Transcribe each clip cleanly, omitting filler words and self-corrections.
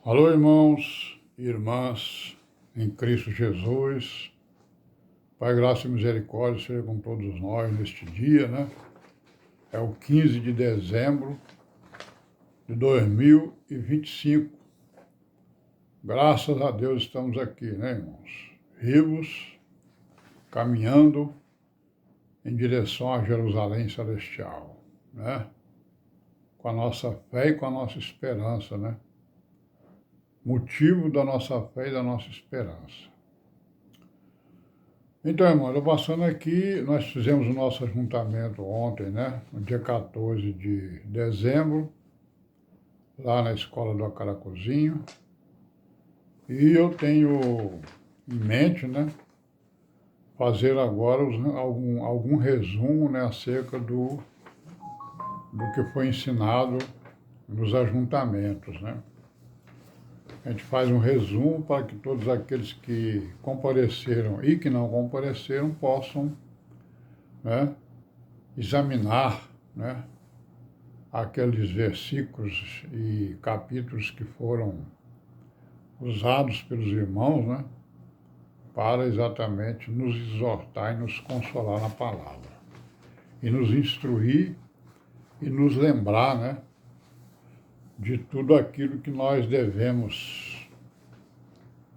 Alô, irmãos e irmãs em Cristo Jesus. Pai, graça e misericórdia seja com todos nós neste dia, né? É o 15 de dezembro de 2025. Graças a Deus estamos aqui, né, irmãos? Vivos, caminhando em direção a Jerusalém Celestial, né? Com a nossa fé e com a nossa esperança, né? Motivo da nossa fé e da nossa esperança. Então, irmão, eu passando aqui, nós fizemos o nosso ajuntamento ontem, né? No dia 14 de dezembro, lá na escola do Acaracuzinho. E eu tenho em mente, né? Fazer agora algum resumo, né? Acerca do que foi ensinado nos ajuntamentos, né? A gente faz um resumo para que todos aqueles que compareceram e que não compareceram possam, né? Examinar, né? Aqueles versículos e capítulos que foram usados pelos irmãos, né, para exatamente nos exortar e nos consolar na palavra, e nos instruir e nos lembrar, né, de tudo aquilo que nós devemos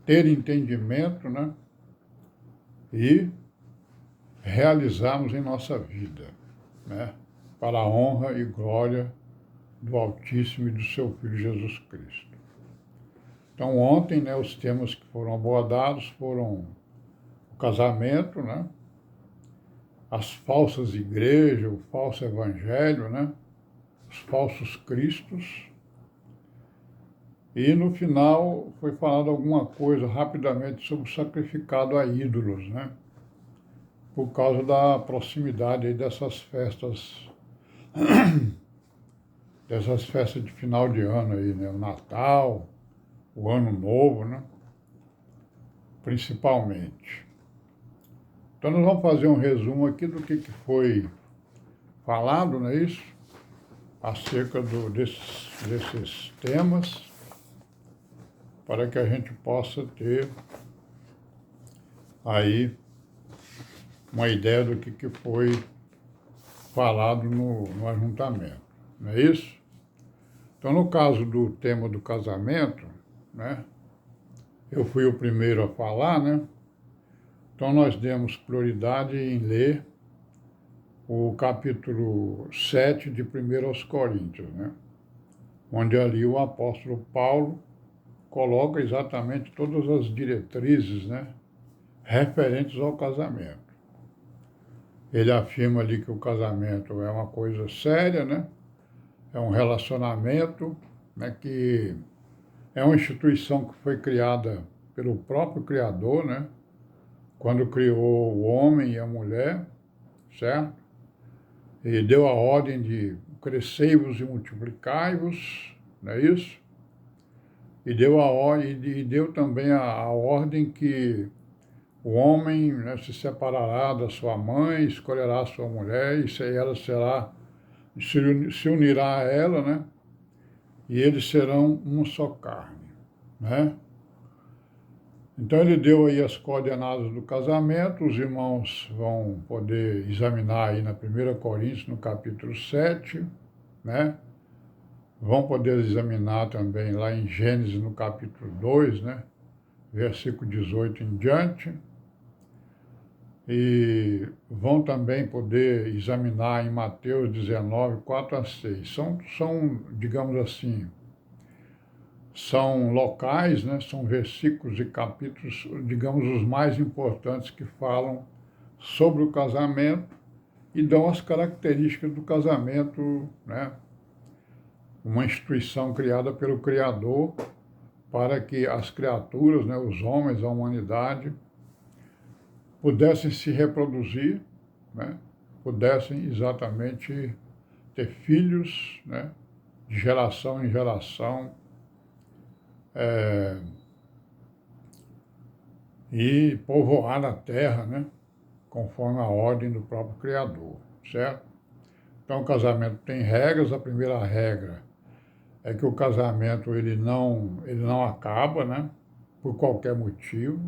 ter entendimento, né, e realizarmos em nossa vida, né, para a honra e glória do Altíssimo e do seu Filho Jesus Cristo. Então, ontem, né, os temas que foram abordados foram o casamento, né, as falsas igrejas, o falso evangelho, né, os falsos cristos. E, no final, foi falado alguma coisa rapidamente sobre o sacrificado a ídolos, né, por causa da proximidade aí dessas festas de final de ano aí, né, o Natal, o Ano Novo, né, principalmente. Então, nós vamos fazer um resumo aqui do que foi falado, não é isso? Acerca desses temas, para que a gente possa ter aí uma ideia do que foi falado no ajuntamento, não é isso? Então, no caso do tema do casamento, né, eu fui o primeiro a falar, né? Então, nós demos prioridade em ler o capítulo 7 de 1 aos Coríntios, né? Onde ali o apóstolo Paulo coloca exatamente todas as diretrizes, né, referentes ao casamento. Ele afirma ali que o casamento é uma coisa séria, né? É um relacionamento, né, que é uma instituição que foi criada pelo próprio Criador, né? Quando criou o homem e a mulher, certo? E deu a ordem de crescei-vos e multiplicai-vos, não é isso? E deu a ordem, e deu também a ordem que o homem, né, se separará da sua mãe, escolherá a sua mulher, e ela se unirá a ela, né? E eles serão uma só carne, né? Então ele deu aí as coordenadas do casamento, os irmãos vão poder examinar aí na 1 Coríntios, no capítulo 7, né? Vão poder examinar também lá em Gênesis, no capítulo 2, né? Versículo 18 em diante. E vão também poder examinar em Mateus 19, 4 a 6. São, digamos assim, são locais, né? São versículos e capítulos, digamos, os mais importantes que falam sobre o casamento e dão as características do casamento, né? Uma instituição criada pelo Criador para que as criaturas, né, os homens, a humanidade, pudessem se reproduzir, né, pudessem exatamente ter filhos, né, de geração em geração, e povoar a terra, né, conforme a ordem do próprio Criador, certo? Então, o casamento tem regras. A primeira regra é que o casamento ele não acaba, né? Por qualquer motivo,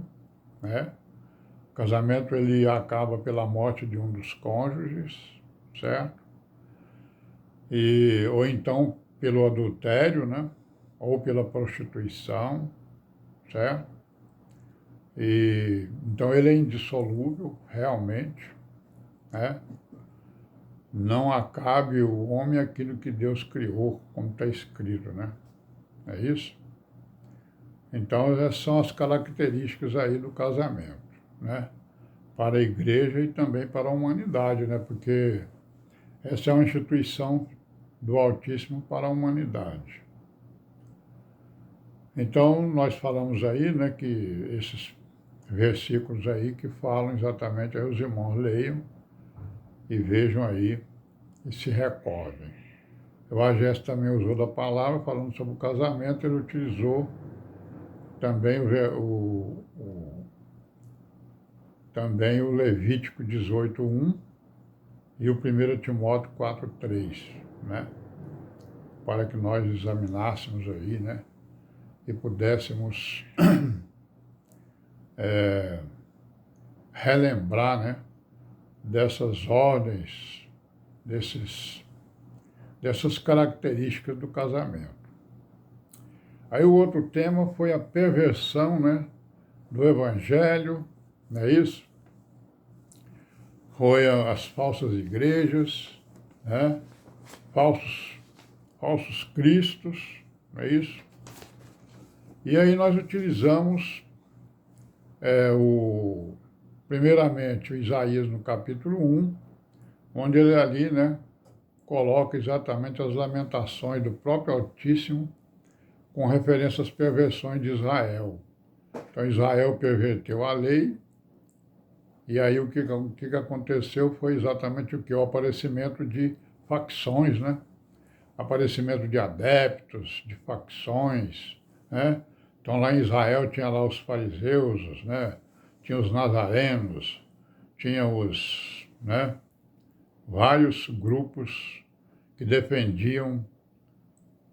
né? O casamento ele acaba pela morte de um dos cônjuges, certo? Ou então pelo adultério, né? Ou pela prostituição, certo? Então ele é indissolúvel, realmente, né? Não acabe o homem aquilo que Deus criou, como está escrito, né? É isso? Então, essas são as características aí do casamento, né? Para a igreja e também para a humanidade, né? Porque essa é uma instituição do Altíssimo para a humanidade. Então, nós falamos aí, né, que esses versículos aí que falam exatamente, aí os irmãos leiam e vejam aí e se recordem. O Agés também usou da palavra, falando sobre o casamento, ele utilizou também também o Levítico 18:1 e o 1 Timóteo 4:3, né? Para que nós examinássemos aí, né? E pudéssemos relembrar, né? Dessas ordens, dessas características do casamento. Aí o outro tema foi a perversão, né? Do Evangelho, não é isso? Foi as falsas igrejas, né? Falsos cristos, não é isso? E aí nós utilizamos primeiramente o Isaías no capítulo 1, onde ele ali, né, coloca exatamente as lamentações do próprio Altíssimo com referência às perversões de Israel. Então Israel perverteu a lei, e aí o que aconteceu foi exatamente o que? O aparecimento de facções, né? Aparecimento de adeptos, de facções, né? Então lá em Israel tinha lá os fariseus, né? Tinha os nazarenos, tinha né? Vários grupos que defendiam,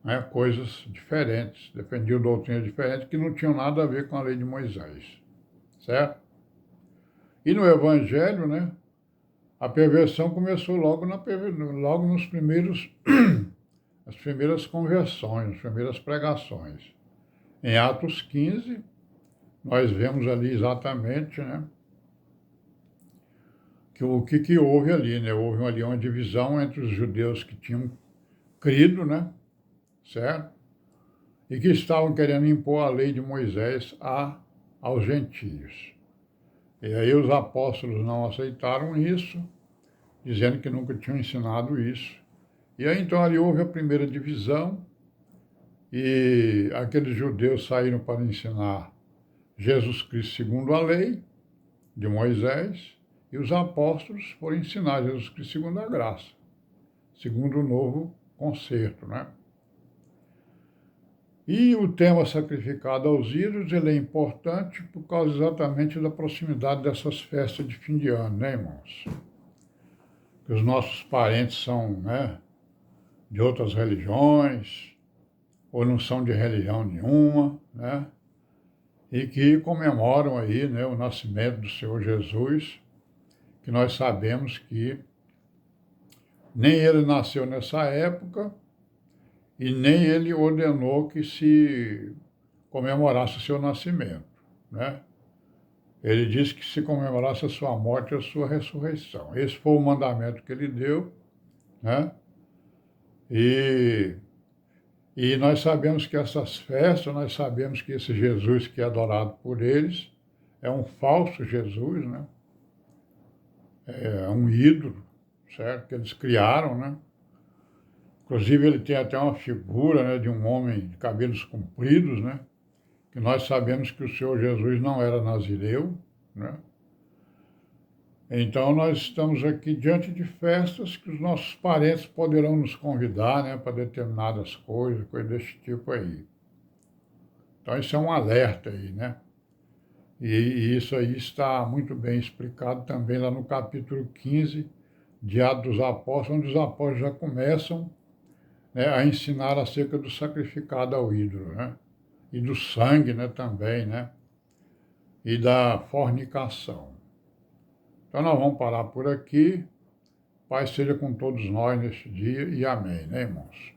né, coisas diferentes, defendiam doutrinas diferentes que não tinham nada a ver com a lei de Moisés, certo? E no Evangelho, né? A perversão começou logo nos as primeiras conversões, as primeiras pregações. Em Atos 15, nós vemos ali exatamente, né, que o que houve ali, né? Houve ali uma divisão entre os judeus que tinham crido, né, certo? E que estavam querendo impor a lei de Moisés aos gentios. E aí os apóstolos não aceitaram isso, dizendo que nunca tinham ensinado isso. E aí então ali houve a primeira divisão, e aqueles judeus saíram para ensinar Jesus Cristo segundo a lei de Moisés, e os apóstolos foram ensinar Jesus Cristo segundo a graça, segundo o novo concerto, né? E o tema sacrificado aos ídolos, ele é importante por causa exatamente da proximidade dessas festas de fim de ano, né, irmãos? Que os nossos parentes são, né, de outras religiões, ou não são de religião nenhuma, né? E que comemoram aí, né, o nascimento do Senhor Jesus, que nós sabemos que nem ele nasceu nessa época e nem ele ordenou que se comemorasse o seu nascimento, né? Ele disse que se comemorasse a sua morte e a sua ressurreição. Esse foi o mandamento que ele deu, né? E nós sabemos que essas festas, nós sabemos que esse Jesus que é adorado por eles é um falso Jesus, né? É um ídolo, certo? Que eles criaram, né? Inclusive ele tem até uma figura, né, de um homem de cabelos compridos, né? Que nós sabemos que o Senhor Jesus não era nazireu, né? Então nós estamos aqui diante de festas que os nossos parentes poderão nos convidar, né, para determinadas coisas desse tipo aí. Então isso é um alerta aí, né? E isso aí está muito bem explicado também lá no capítulo 15 de Atos dos Apóstolos, onde os apóstolos já começam né, a ensinar acerca do sacrificado ao ídolo, né? E do sangue, né, também, né? E da fornicação. Então nós vamos parar por aqui. Pai seja com todos nós neste dia e amém, né, irmãos?